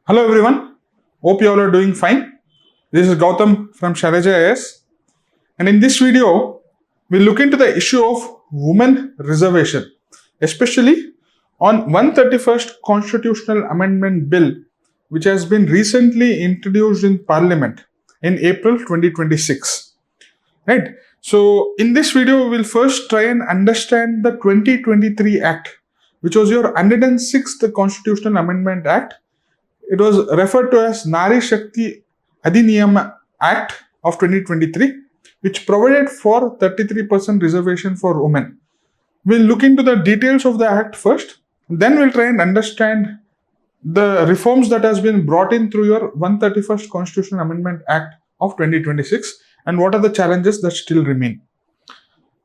Hello everyone, hope you all are doing fine. This is Gautam from Shailaja IAS, and in this video, we'll look into the issue of women reservation, especially on 131st Constitutional Amendment Bill, which has been recently introduced in Parliament in April 2026. Right? So, in this video, we'll first try and understand the 2023 Act, which was your 106th Constitutional Amendment Act. It was referred to as Nari Shakti Adhiniyam Act of 2023, which provided for 33% reservation for women. We'll look into the details of the act first, then we'll try and understand the reforms that has been brought in through your 131st Constitutional Amendment Act of 2026 and what are the challenges that still remain.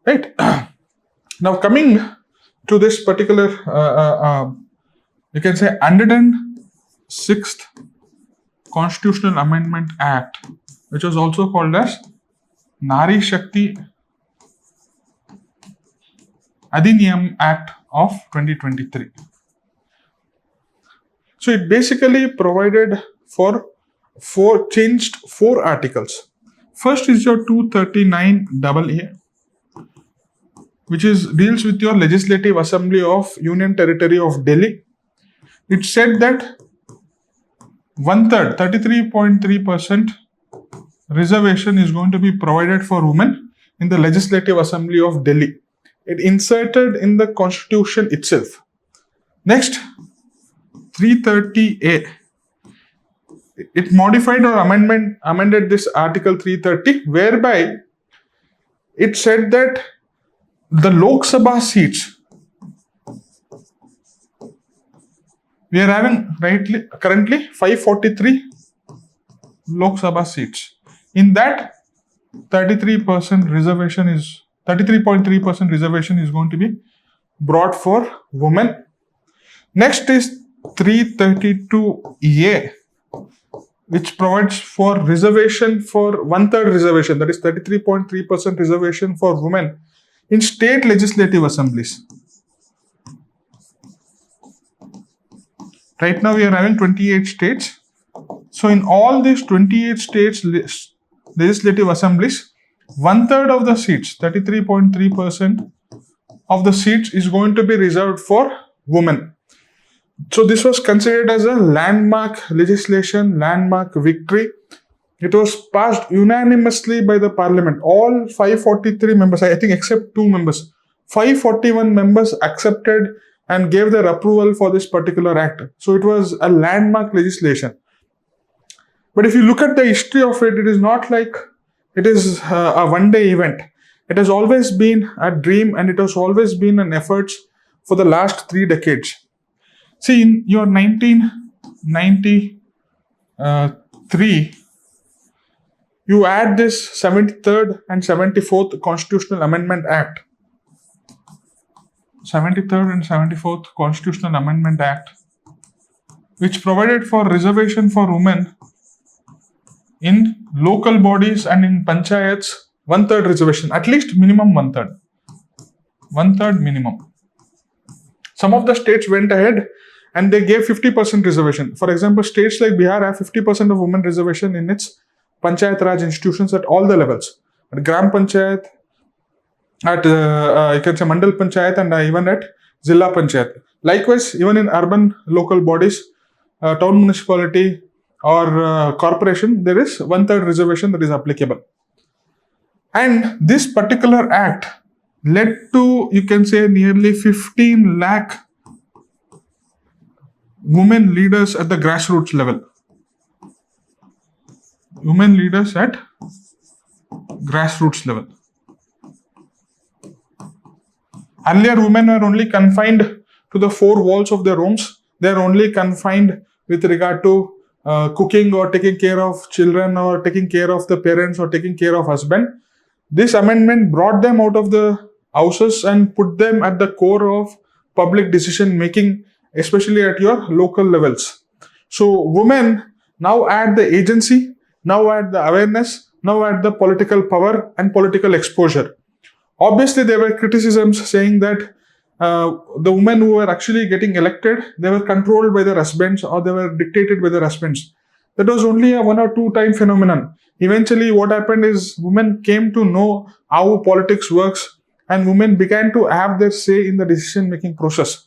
Right? Now coming to this particular, you can say 106th Constitutional Amendment Act, which was also called as Nari Shakti Adhiniyam Act of 2023. So it basically provided for changed four articles. First is your 239AA, which deals with your Legislative Assembly of Union Territory of Delhi. It said that 1/3, 33.3% reservation is going to be provided for women in the Legislative Assembly of Delhi. It inserted in the Constitution itself. Next, 330A. It modified or amended this Article 330, whereby it said that the Lok Sabha seats, we are having currently 543 Lok Sabha seats. In that, 33.3% reservation is going to be brought for women. Next is 332A, which provides for reservation for 1/3 reservation, that is 33.3% reservation for women in state legislative assemblies. Right now we are having 28 states. So in all these 28 states legislative assemblies, 1/3 of the seats, 33.3% of the seats is going to be reserved for women. So this was considered as a landmark legislation, landmark victory. It was passed unanimously by the parliament. All 543 members, I think except 2 members, 541 members accepted and gave their approval for this particular act. So it was a landmark legislation. But if you look at the history of it, it is not like it is a one-day event. It has always been a dream and it has always been an effort for the last 3 decades. See, in your 1993, you add this 73rd and 74th Constitutional Amendment Act. 73rd and 74th Constitutional Amendment Act, which provided for reservation for women in local bodies and in panchayats, 1/3 reservation, at least minimum 1/3. 1/3 minimum. Some of the states went ahead and they gave 50% reservation. For example, states like Bihar have 50% of women reservation in its Panchayat Raj institutions at all the levels. At Gram Panchayat, at you can say Mandal Panchayat, and even at Zilla Panchayat. Likewise, even in urban local bodies, town municipality or corporation, there is 1/3 reservation that is applicable. And this particular act led to, you can say, nearly 15 lakh women leaders at the grassroots level. Women leaders at grassroots level. Earlier, women were only confined to the 4 walls of their homes. They are only confined with regard to cooking or taking care of children or taking care of the parents or taking care of husband. This amendment brought them out of the houses and put them at the core of public decision making, especially at your local levels. So women now add the agency, now add the awareness, now add the political power and political exposure. Obviously, there were criticisms saying that the women who were actually getting elected, they were controlled by their husbands or they were dictated by their husbands. That was only a 1 or 2 time phenomenon. Eventually, what happened is women came to know how politics works, and women began to have their say in the decision making process.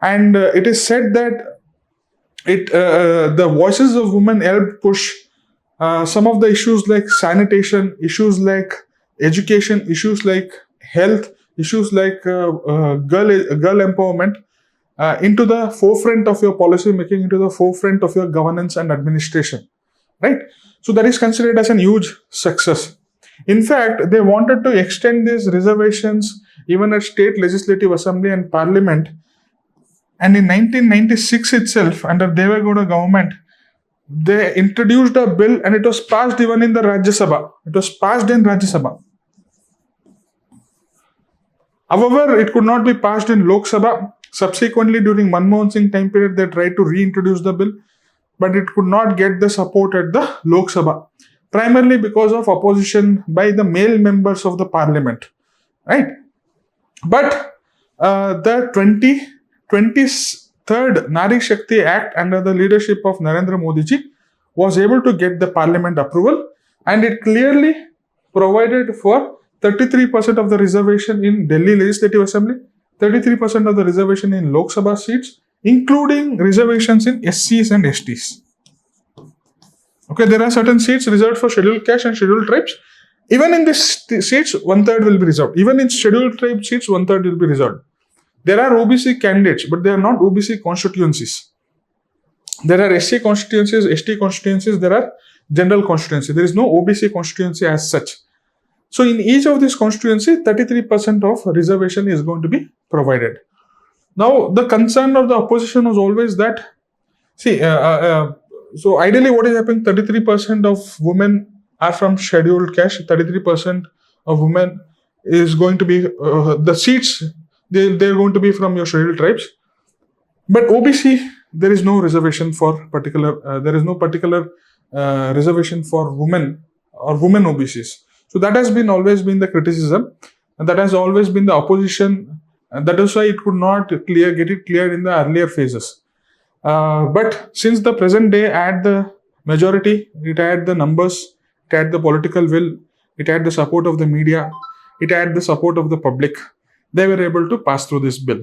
And it is said that the voices of women helped push some of the issues like sanitation, issues like education, issues like health, issues like girl empowerment into the forefront of your policy making, into the forefront of your governance and administration, right? So that is considered as a huge success. In fact, they wanted to extend these reservations even at state legislative assembly and parliament. And in 1996 itself, under Devegowda government, they introduced a bill and it was passed even in the Rajya Sabha. It was passed in Rajya Sabha. However, it could not be passed in Lok Sabha. Subsequently, during Manmohan Singh time period, they tried to reintroduce the bill, but it could not get the support at the Lok Sabha, primarily because of opposition by the male members of the parliament, right? But the 23rd Nari Shakti Act under the leadership of Narendra Modi ji was able to get the parliament approval, and it clearly provided for 33% of the reservation in Delhi Legislative Assembly, 33% of the reservation in Lok Sabha seats, including reservations in SCs and STs. Okay, there are certain seats reserved for scheduled caste and scheduled tribes. Even in these seats, 1/3 will be reserved. Even in scheduled tribe seats, 1/3 will be reserved. There are OBC candidates, but they are not OBC constituencies. There are SC constituencies, ST constituencies, there are general constituencies. There is no OBC constituency as such. So in each of these constituencies, 33% of reservation is going to be provided. Now, the concern of the opposition was always that, so ideally what is happening, 33% of women are from scheduled caste, 33% of women is going to be, the seats, they're going to be from your scheduled tribes. But OBC, there is no reservation for particular, there is no particular reservation for women or women OBCs. So that has been always been the criticism, and that has always been the opposition, and that is why it could not get it cleared in the earlier phases. But since the present day had the majority, it had the numbers, it had the political will, it had the support of the media, it had the support of the public, they were able to pass through this bill.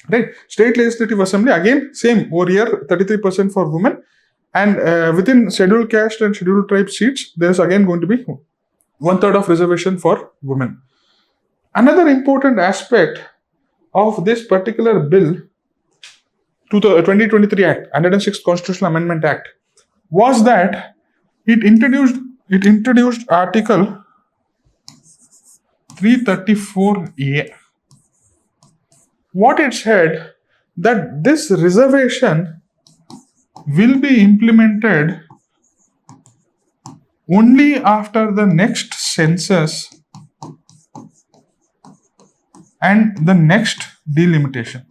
Right? State Legislative Assembly, again, same, over here, 33% for women, and within scheduled caste and scheduled tribe seats, there is again going to be 1/3 of reservation for women. Another important aspect of this particular bill, to the 2023 Act, 106th Constitutional Amendment Act, was that it introduced Article 334A. What it said, that this reservation will be implemented only after the next census and the next delimitation.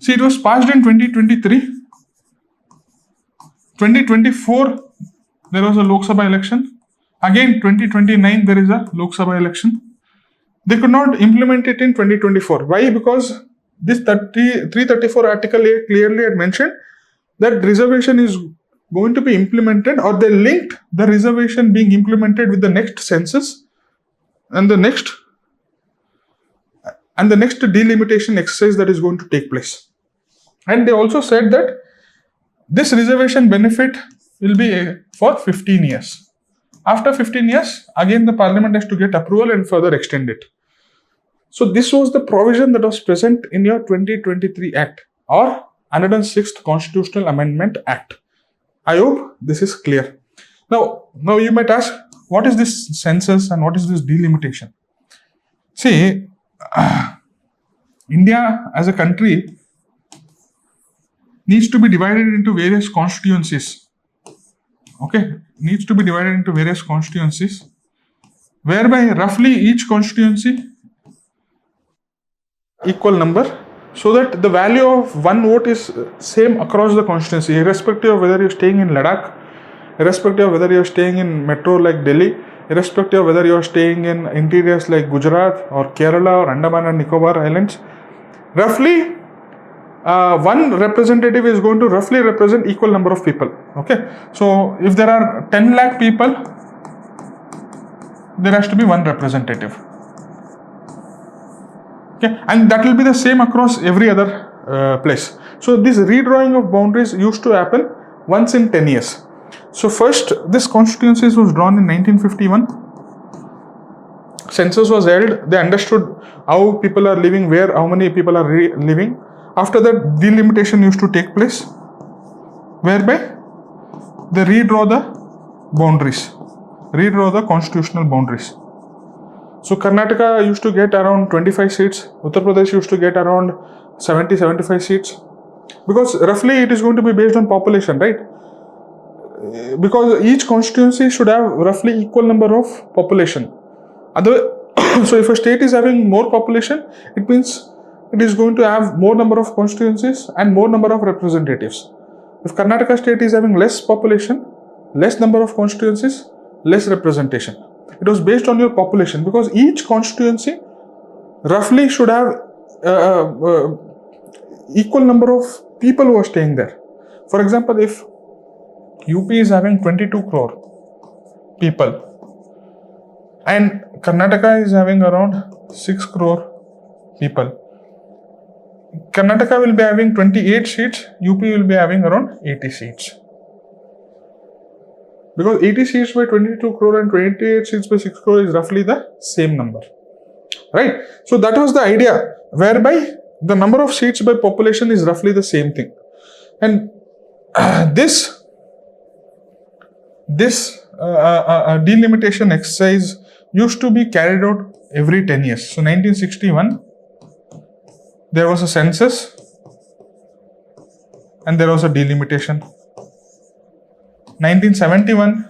See, it was passed in 2023. 2024, there was a Lok Sabha election. Again, 2029, there is a Lok Sabha election. They could not implement it in 2024. Why? Because this 334 Article A clearly had mentioned that reservation is going to be implemented, or they linked the reservation being implemented with the next census and the next delimitation exercise that is going to take place. And they also said that this reservation benefit will be for 15 years. After 15 years, again the parliament has to get approval and further extend it. So this was the provision that was present in your 2023 Act, or 106th Constitutional Amendment Act. I hope this is clear. Now you might ask, what is this census and what is this delimitation? See, India as a country needs to be divided into various constituencies. Okay, needs to be divided into various constituencies, whereby roughly each constituency equal number, so that the value of one vote is same across the constituency, irrespective of whether you're staying in Ladakh, irrespective of whether you're staying in metro like Delhi, irrespective of whether you're staying in interiors like Gujarat or Kerala or Andaman and Nicobar Islands, roughly one representative is going to roughly represent equal number of people. Okay, so if there are 10 lakh people, there has to be one representative. Okay, and that will be the same across every other place. So this redrawing of boundaries used to happen once in 10 years. So first, this constituencies was drawn in 1951. Census was held. They understood how people are living, where, how many people are living. After that, delimitation used to take place, whereby they redraw the boundaries, redraw the constitutional boundaries. So Karnataka used to get around 25 seats. Uttar Pradesh used to get around 70-75 seats. Because roughly it is going to be based on population, right? Because each constituency should have roughly equal number of population. So if a state is having more population, it means it is going to have more number of constituencies and more number of representatives. If Karnataka state is having less population, less number of constituencies, less representation. It was based on your population, because each constituency roughly should have equal number of people who are staying there. For example, if UP is having 22 crore people and Karnataka is having around 6 crore people, Karnataka will be having 28 seats, UP will be having around 80 seats. Because 80 seats by 22 crore and 28 seats by 6 crore is roughly the same number. Right? So that was the idea, whereby the number of seats by population is roughly the same thing. And this delimitation exercise used to be carried out every 10 years. So 1961, there was a census and there was a delimitation. 1971,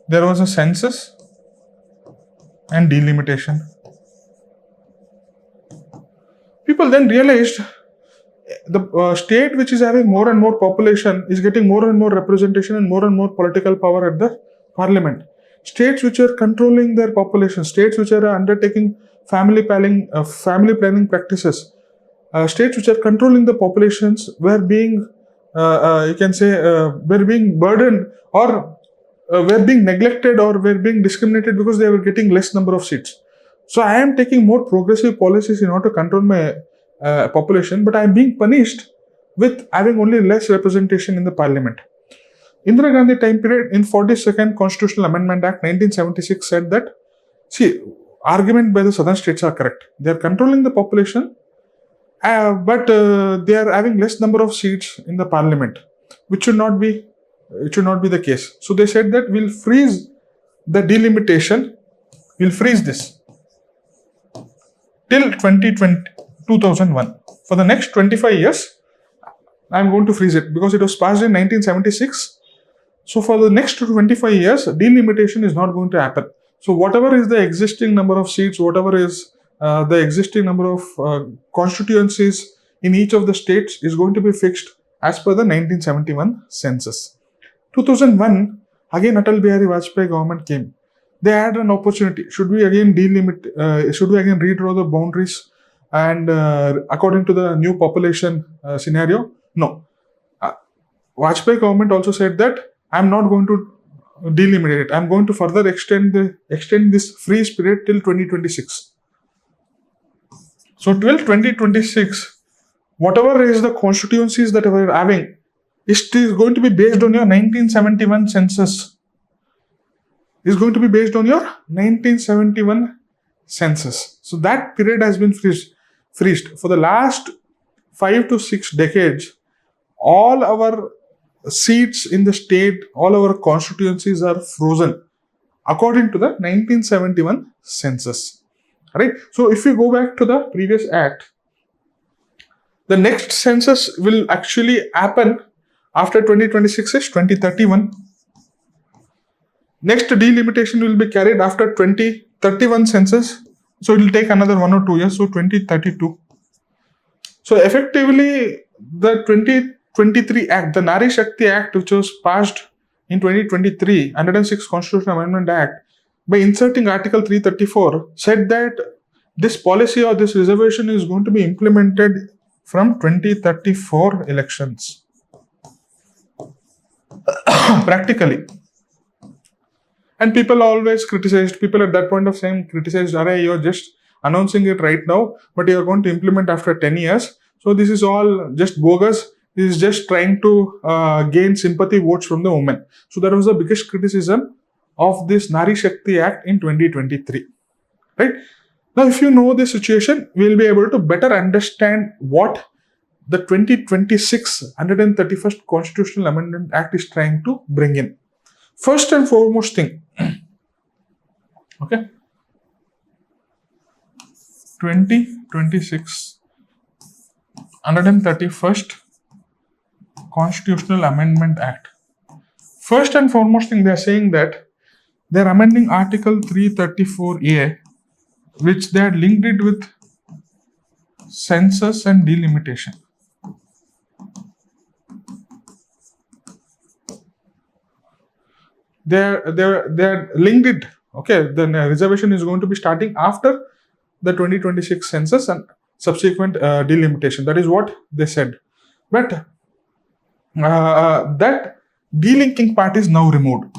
there was a census and delimitation. People then realized the state which is having more and more population is getting more and more representation and more political power at the parliament. States which are controlling their population, states which are undertaking family planning practices, states which are controlling the populations were being were being burdened or were being neglected or were being discriminated because they were getting less number of seats. So I am taking more progressive policies in order to control my population, but I am being punished with having only less representation in the parliament. Indira Gandhi time period, in 42nd Constitutional Amendment Act 1976 said that, see, argument by the southern states are correct. They are controlling the population, but they are having less number of seats in the parliament, which should not be the case. So they said that we'll freeze the delimitation, we'll freeze this till 2001. For the next 25 years, I'm going to freeze it because it was passed in 1976. So for the next 25 years, delimitation is not going to happen. So whatever is the existing number of seats, whatever is the existing number of constituencies in each of the states is going to be fixed as per the 1971 census. 2001, again Atal Bihari Vajpayee government came. They had an opportunity. Should we again redraw the boundaries and according to the new population scenario? No. Vajpayee government also said that I'm not going to delimitate it. I'm going to further extend this freeze period till 2026. So till 2026, whatever is the constituencies that we're having, it is going to be based on your 1971 census. Is going to be based on your 1971 census. So that period has been freezed. For the last 5 to 6 decades, all our seats in the state, all our constituencies are frozen according to the 1971 census. Right? So if you go back to the previous act, the next census will actually happen after 2026 is 2031. Next delimitation will be carried after 2031 census. So it will take another 1 or 2 years. So 2032. So effectively, the 2023 Act, the Nari Shakti Act, which was passed in 2023, 106 Constitutional Amendment Act, by inserting Article 334, said that this policy or this reservation is going to be implemented from 2034 elections. Practically. And people always criticized, people at that point of time criticized, Array, you're just announcing it right now, but you're going to implement after 10 years. So this is all just bogus. This is just trying to gain sympathy votes from the women. So that was the biggest criticism of this Nari Shakti Act in 2023. Right? Now, if you know the situation, we'll be able to better understand what the 2026 131st Constitutional Amendment Act is trying to bring in. First and foremost thing, okay, 2026 131st Constitutional Amendment Act. First and foremost thing, they are saying that they are amending Article 334A, which they had linked it with census and delimitation. They're linked it. Okay, the reservation is going to be starting after the 2026 census and subsequent delimitation. That is what they said. But that delinking part is now removed.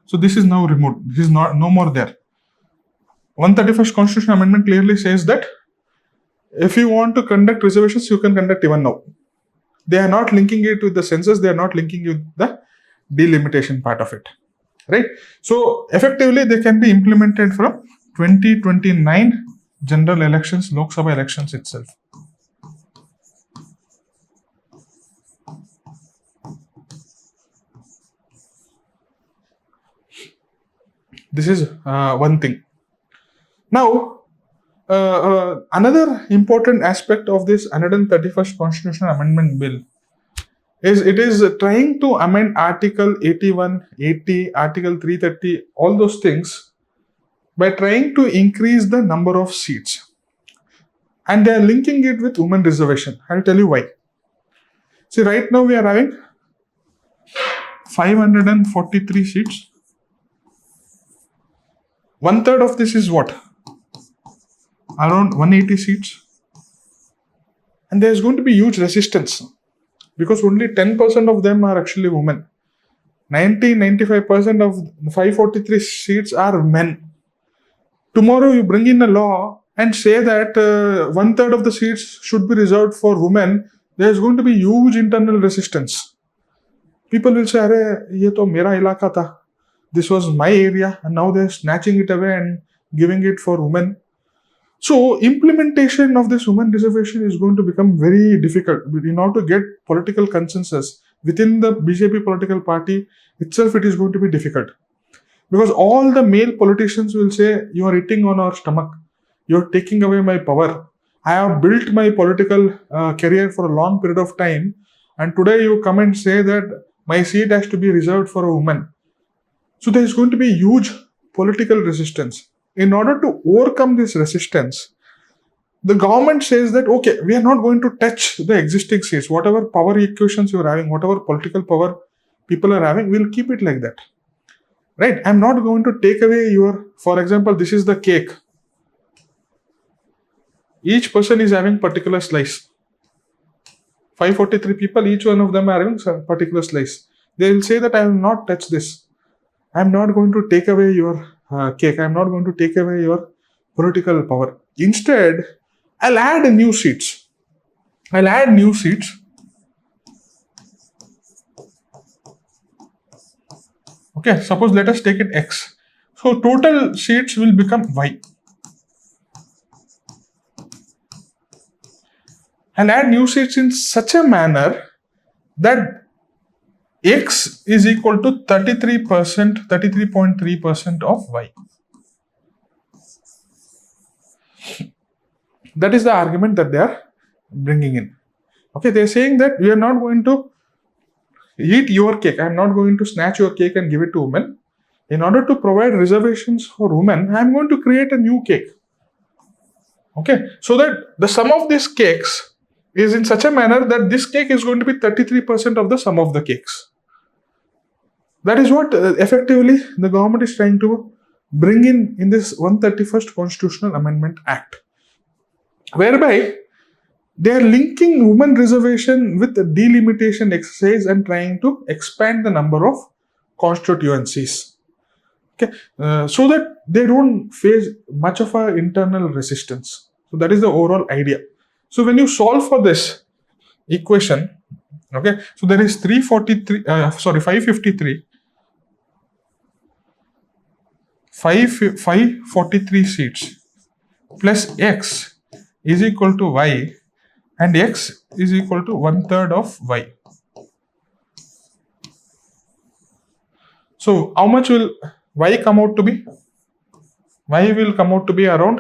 So this is now removed. This is no more there. 131st Constitutional Amendment clearly says that if you want to conduct reservations, you can conduct even now. They are not linking it with the census. They are not linking it with the delimitation part of it. Right? So effectively, they can be implemented from 2029 general elections, Lok Sabha elections itself. This is one thing. Now, another important aspect of this 131st Constitutional Amendment Bill is it is trying to amend Article 81, 80, Article 330, all those things by trying to increase the number of seats. And they are linking it with women reservation. I'll tell you why. See, right now we are having 543 seats. 1/3 of this is what? Around 180 seats. And there's going to be huge resistance because only 10% of them are actually women. 95% of 543 seats are men. Tomorrow you bring in a law and say that 1/3 of the seats should be reserved for women. There's going to be huge internal resistance. People will say, "Arey, ye to mera ilaka tha. This was my area, and now they're snatching it away and giving it for women." So implementation of this women reservation is going to become very difficult. In order to get political consensus within the BJP political party itself, it is going to be difficult. Because all the male politicians will say, "You are eating on our stomach. You are taking away my power. I have built my political career for a long period of time, and today you come and say that my seat has to be reserved for a woman." So there is going to be huge political resistance. In order to overcome this resistance, the government says that, okay, we are not going to touch the existing seats. Whatever power equations you are having, whatever political power people are having, we'll keep it like that. Right? I'm not going to take away your, for example, this is the cake. Each person is having particular slice. 543 people, each one of them are having some particular slice. They will say that I will not touch this. I'm not going to take away your cake. I'm not going to take away your political power. Instead, I'll add new seats. Okay, suppose let us take it X. So total seats will become Y. And add new seats in such a manner that X is equal to 33.3% of Y. That is the argument that they are bringing in. Okay, they are saying that we are not going to eat your cake. I am not going to snatch your cake and give it to women. In order to provide reservations for women, I am going to create a new cake. Okay, so that the sum of these cakes is in such a manner that this cake is going to be 33% of the sum of the cakes. That is what effectively the government is trying to bring in this 131st Constitutional Amendment Act, whereby they are linking women reservation with the delimitation exercise and trying to expand the number of constituencies. Okay, so that they don't face much of a internal resistance. So that is the overall idea. So when you solve for this equation, okay, so there is 543 seats plus x is equal to y, and x is equal to 1/3 of y. So how much will y come out to be? Y will come out to be around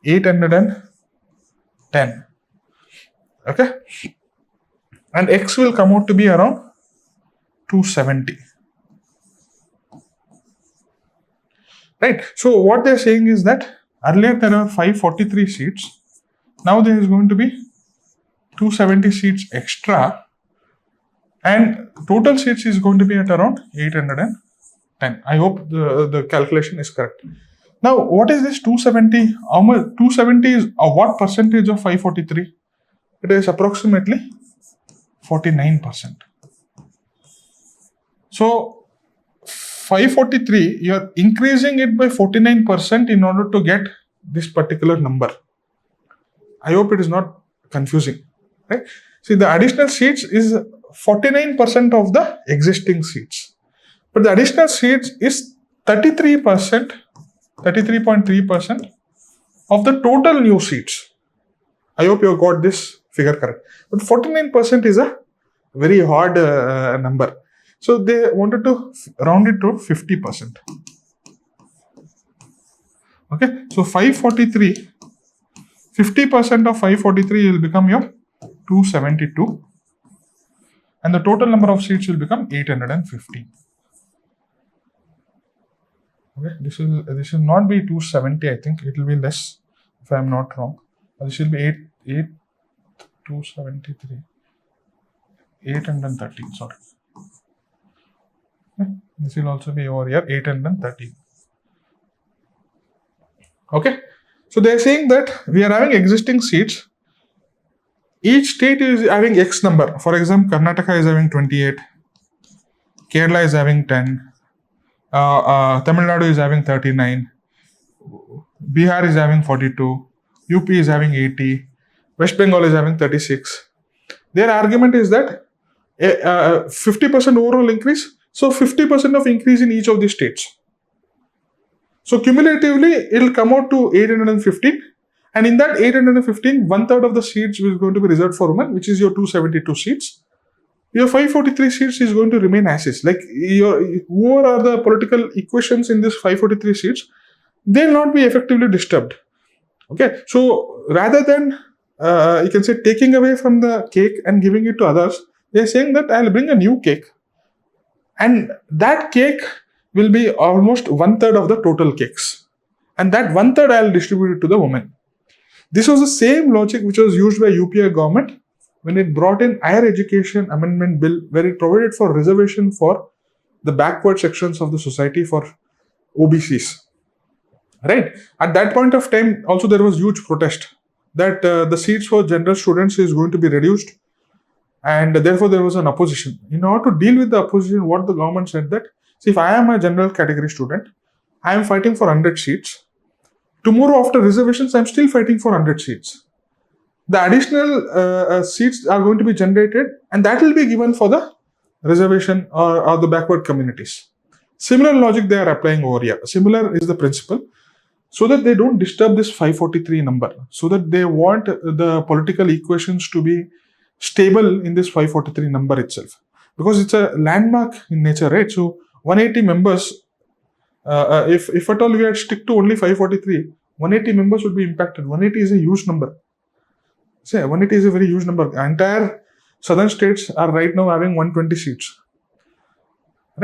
810. Okay, and x will come out to be around 270. Right. So what they're saying is that earlier there are 543 seats. Now there is going to be 270 seats extra, and total seats is going to be at around 810. I hope the calculation is correct. Now, what is this 270? How much? 270 is what percentage of 543? It is approximately 49%. So 543, you are increasing it by 49% in order to get this particular number. I hope it is not confusing, right? See, the additional seats is 49% of the existing seats, but the additional seats is 33.3% of the total new seats. I hope you got this figure correct. But 49% is a very hard number. So they wanted to round it to 50%. Okay, so 543, 50% of 543 will become your 272, and the total number of seats will become 815. Okay, this will not be 270. I think it will be less, if I am not wrong. This will be 273, 813. Sorry. Okay. This will also be over here 813. Okay, so they are saying that we are having existing seats. Each state is having X number. For example, Karnataka is having 28, Kerala is having 10, Tamil Nadu is having 39, Bihar is having 42, UP is having 80, West Bengal is having 36. Their argument is that 50% overall increase, so 50% of increase in each of these states. So cumulatively, it will come out to 815, and in that 815, 1/3 of the seats is going to be reserved for women, which is your 272 seats. Your 543 seats is going to remain as is. Like whoever are the political equations in this 543 seats, they will not be effectively disturbed. Okay, so rather than you can say taking away from the cake and giving it to others, they are saying that I'll bring a new cake, and that cake will be almost 1/3 of the total cakes, and that 1/3 I'll distribute it to the women. This was the same logic which was used by UPI government when it brought in Higher Education Amendment Bill, where it provided for reservation for the backward sections of the society for OBCs. Right? At that point of time, also there was huge protest that the seats for general students is going to be reduced, and therefore there was an opposition. In order to deal with the opposition, what the government said that, see, if I am a general category student, I am fighting for 100 seats. Tomorrow after reservations, I am still fighting for 100 seats. The additional seats are going to be generated, and that will be given for the reservation or the backward communities. Similar logic they are applying over here. Similar is the principle, so that they don't disturb this 543 number, so that they want the political equations to be stable in this 543 number itself, because it's a landmark in nature, right? So 180 members, if at all we had stick to only 543, 180 members would be impacted. 180 is a huge number. Say 180 is a very huge number. Entire southern states are right now having 120 seats,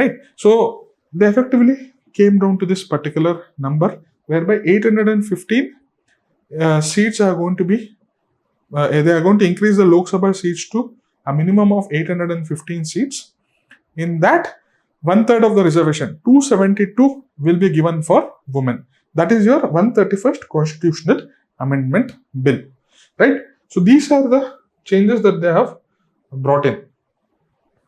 right? So they effectively came down to this particular number, whereby 815 seats are going to be, they are going to increase the Lok Sabha seats to a minimum of 815 seats. In that, 1/3 of the reservation, 272, will be given for women. That is your 131st Constitutional Amendment Bill. Right? So these are the changes that they have brought in.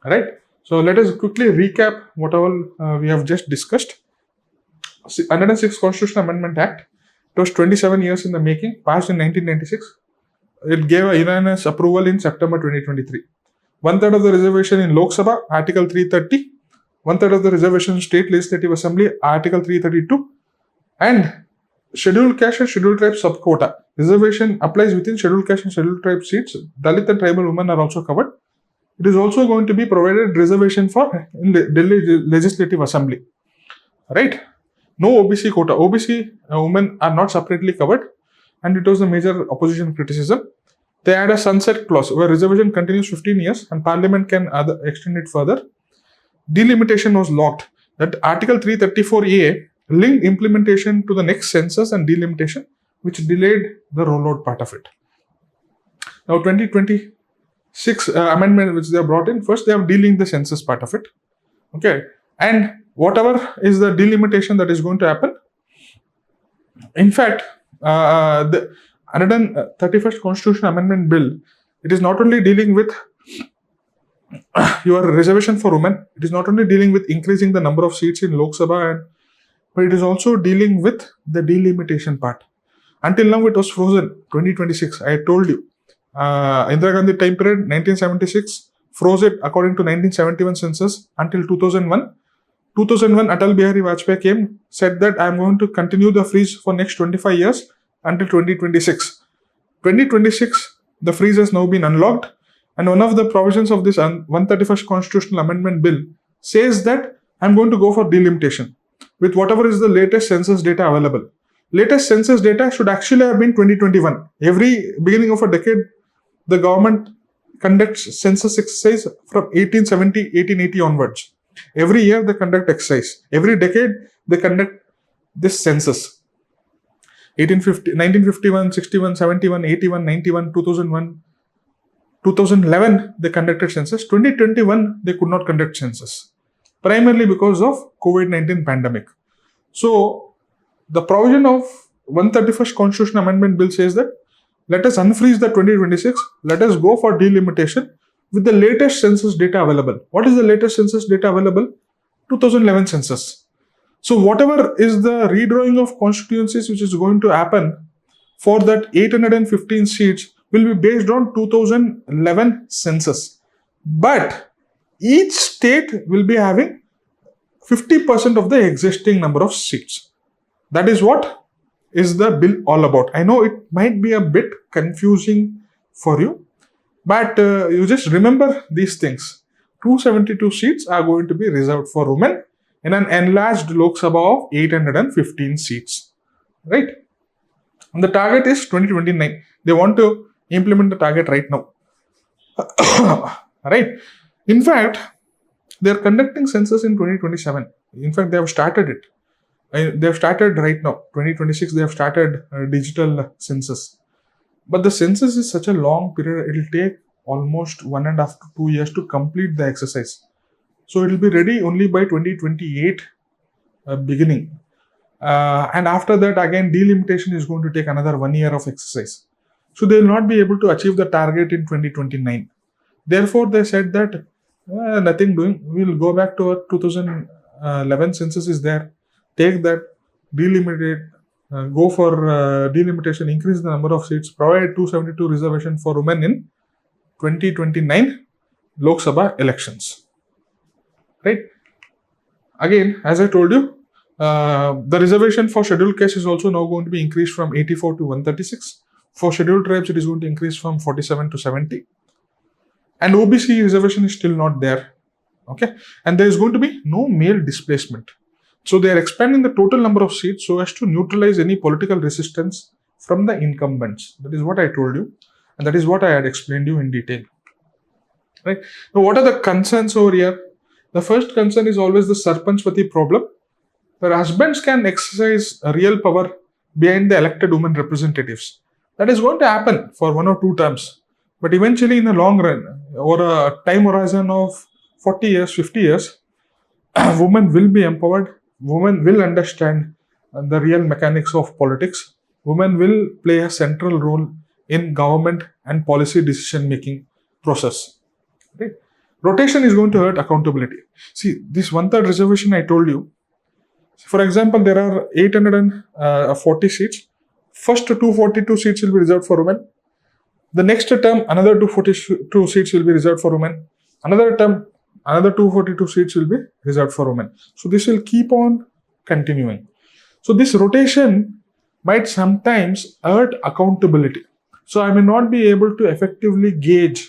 Right? So let us quickly recap what all we have just discussed. 106 Constitutional Amendment Act. It was 27 years in the making, passed in 1996. It gave a unanimous approval in September 2023. 1/3 of the reservation in Lok Sabha, Article 330. 1/3 of the reservation in State Legislative Assembly, Article 332. And Scheduled Caste and Scheduled Tribe sub-quota. Reservation applies within Scheduled Caste and Scheduled Tribe seats. Dalit and tribal women are also covered. It is also going to be provided reservation for in the Delhi Legislative Assembly. Right? No OBC quota. OBC women are not separately covered, and it was a major opposition criticism. They had a sunset clause where reservation continues 15 years and Parliament can extend it further. Delimitation was locked. That Article 334A linked implementation to the next census and delimitation, which delayed the rollout part of it. Now 2026 amendment which they have brought in, first they have delinked the census part of it. Okay. And whatever is the delimitation that is going to happen, in fact, the 131st Constitutional Amendment Bill, it is not only dealing with your reservation for women, it is not only dealing with increasing the number of seats in Lok Sabha, but it is also dealing with the delimitation part. Until now, it was frozen, 2026. I told you. Indira Gandhi time period, 1976, froze it according to 1971 census until 2001. 2001, Atal Bihari Vajpayee came, said that I am going to continue the freeze for next 25 years until 2026. 2026, the freeze has now been unlocked, and one of the provisions of this 131st Constitutional Amendment Bill says that I am going to go for delimitation with whatever is the latest census data available. Latest census data should actually have been 2021. Every beginning of a decade, the government conducts census exercise from 1870, 1880 onwards. Every year they conduct exercise. Every decade they conduct this census. 1850, 1951, 61, 71, 81, 91, 2001, 2011 they conducted census. 2021 they could not conduct census, primarily because of COVID-19 pandemic. So the provision of 131st Constitutional Amendment Bill says that let us unfreeze the 2026, let us go for delimitation with the latest census data available. What is the latest census data available? 2011 census. So whatever is the redrawing of constituencies which is going to happen for that 815 seats will be based on 2011 census. But each state will be having 50% of the existing number of seats. That is what is the bill all about. I know it might be a bit confusing for you, but you just remember these things. 272 seats are going to be reserved for women in an enlarged Lok Sabha of 815 seats. Right? And the target is 2029. They want to implement the target right now. Right? In fact, they are conducting census in 2027. In fact, they have started it. They have started right now. 2026, they have started digital census. But the census is such a long period, it will take almost 1.5 to 2 years to complete the exercise. So it will be ready only by 2028 beginning. And after that, again, delimitation is going to take another 1 year of exercise. So they will not be able to achieve the target in 2029. Therefore, they said that nothing doing. We will go back to our 2011 census is there. Take that, delimitate, go for delimitation, increase the number of seats, provide 272 reservation for women in 2029 Lok Sabha elections. Right? Again, as I told you, the reservation for scheduled caste is also now going to be increased from 84 to 136. For scheduled tribes, it is going to increase from 47 to 70. And OBC reservation is still not there. Okay? And there is going to be no male displacement. So they are expanding the total number of seats so as to neutralize any political resistance from the incumbents. That is what I told you. And that is what I had explained you in detail. Right? Now, what are the concerns over here? The first concern is always the Sarpanchpati problem, where husbands can exercise a real power behind the elected women representatives. That is going to happen for 1 or 2 terms. But eventually, in the long run, over a time horizon of 40 years, 50 years, women will be empowered, women will understand the real mechanics of politics, women will play a central role in government and policy decision making process. Right? Rotation is going to hurt accountability. See, this one-third reservation I told you, for example, there are 840 seats. First 242 seats will be reserved for women. The next term, another 242 seats will be reserved for women. Another term, another 242 seats will be reserved for women. So this will keep on continuing. So this rotation might sometimes hurt accountability. So I may not be able to effectively gauge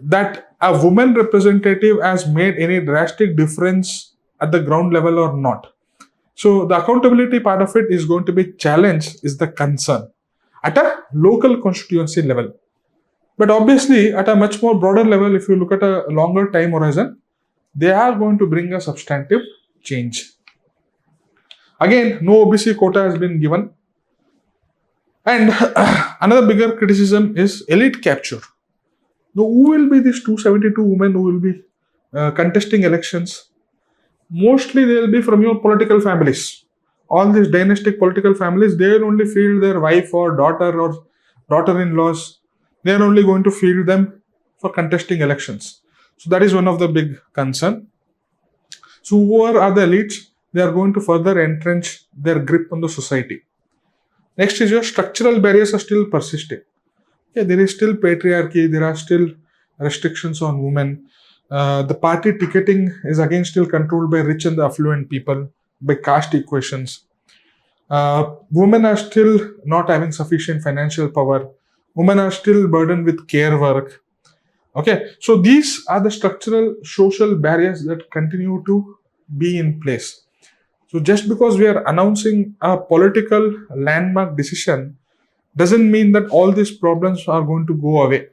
that a woman representative has made any drastic difference at the ground level or not. So the accountability part of it is going to be challenged, is the concern at a local constituency level. But obviously, at a much more broader level, if you look at a longer time horizon, they are going to bring a substantive change. Again, no OBC quota has been given. And another bigger criticism is elite capture. Now, who will be these 272 women who will be contesting elections? Mostly they will be from your political families. All these dynastic political families, they will only field their wife or daughter-in-laws. They are only going to field them for contesting elections. So that is one of the big concern. So whoever are the elites, they are going to further entrench their grip on the society. Next is your structural barriers are still persisting. Okay, there is still patriarchy, there are still restrictions on women. The party ticketing is again still controlled by rich and the affluent people, by caste equations. Women are still not having sufficient financial power. Women are still burdened with care work. Okay, so these are the structural social barriers that continue to be in place. So just because we are announcing a political landmark decision doesn't mean that all these problems are going to go away.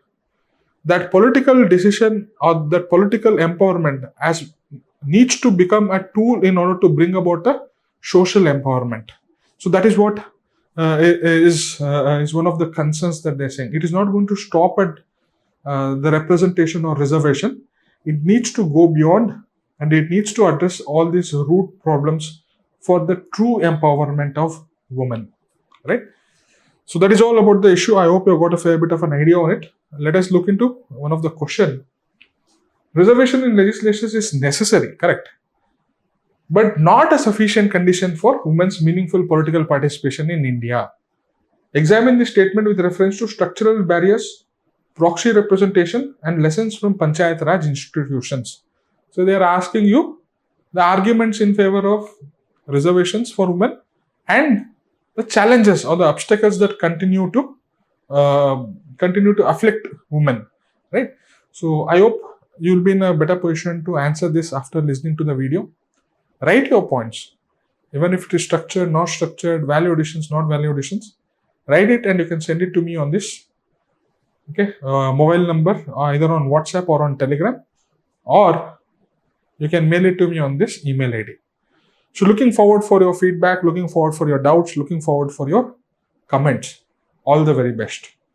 That political decision or that political empowerment as needs to become a tool in order to bring about a social empowerment. So that is what is one of the concerns that they're saying. It is not going to stop at the representation or reservation. It needs to go beyond, and it needs to address all these root problems for the true empowerment of women. Right? So that is all about the issue. I hope you got a fair bit of an idea on it. Let us look into one of the question. Reservation in legislation is necessary, correct, but not a sufficient condition for women's meaningful political participation in India. Examine the statement with reference to structural barriers, proxy representation, and lessons from Panchayat Raj institutions. So they are asking you the arguments in favor of reservations for women and the challenges or the obstacles that continue to afflict women, right? So I hope you'll be in a better position to answer this after listening to the video. Write your points, even if it is structured, not structured, value additions, not value additions. Write it and you can send it to me on this mobile number, either on WhatsApp or on Telegram, or you can mail it to me on this email ID. So looking forward for your feedback, looking forward for your doubts, looking forward for your comments. All the very best.